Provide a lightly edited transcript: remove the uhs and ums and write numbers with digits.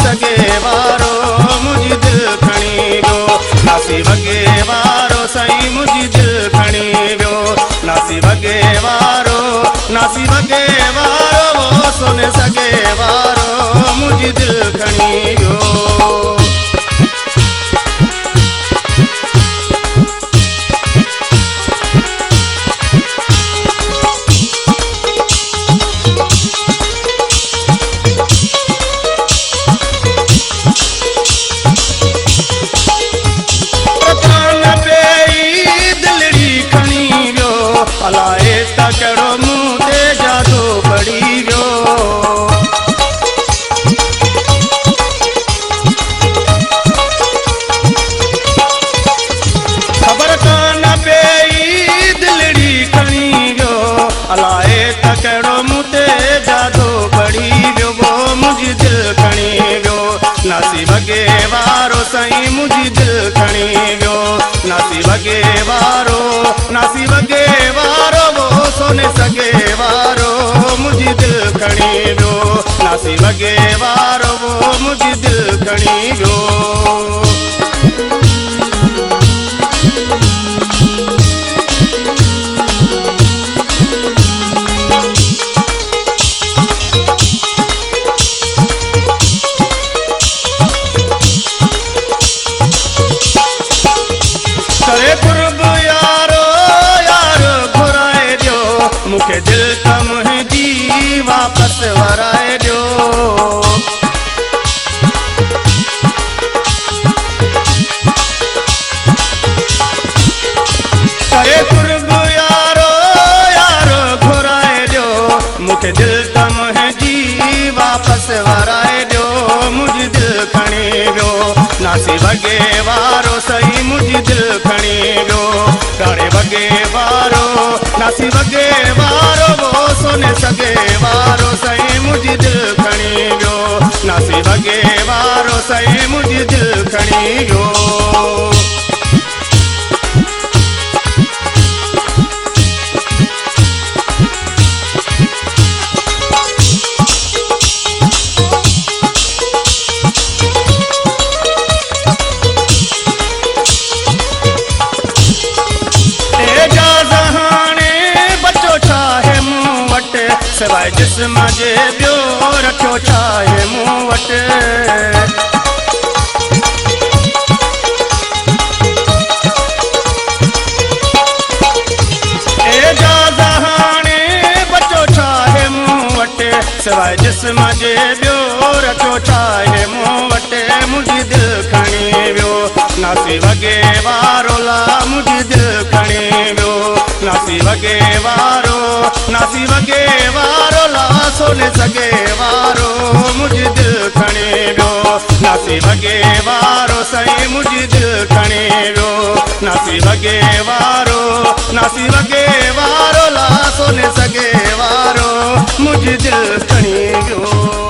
सगे वारो मुझी दिल खणी वियो नासी वगे वारो साईं मुझी दिल खणी वियो नासी वगे वारो वो सोने सगे वारो मुझी दिल खणी वियो अलाए त कहिड़ो मुंहुं ते जादू पड़ी वियो ख़बर कान पई दिलड़ी खणी वियो अलाए त कहिड़ो मुंहुं ते जादू पड़ी वियो वो मुंहिंजी दिल खणी वियो नासी वगे वारो साईं मुंहिंजी दिल खणी वियो नासी वगे वारो वो सोने सगे वारो मुझी दिल खणी वियो नासी वगे वारो वो मुझी दिल खणी वियो करे कुर्ब मुखे दिल कम जी वापस वराए दियो करे कुर्ब यारो घुराए दियो मुखे दिल कम जी वापस वराए दियो मुझी दिल खणी वियो नासी वगे वारो सही मुझी दिल खणी वियो गाड़े वगे वारो नासी वगे वारो वो सोने सगे वारो सही मुझी दिल खणी वियो नासी वगे वारो सही मुझी दिल खणी वियो सवाइ जिस्म जे ॿियो रखियो छाहे मूं वटि एजाज़ हाणे बचो छाहे मूं वटि सवाइ जिस्म जे ॿियो रखियो छाहे मूं वटि मुंहिंजी दिल खणी वियो नासी वगे वारो ला मुंहिंजी दिल खणी वियो नासी वगे वारो ला सोने सगे वारो मुझी दिल खणी वियो नासी वगे वारो साईं मुझी दिल खणी वियो नासी वगे वारो ला सोने सगे वारो मुझी दिल खणी वियो।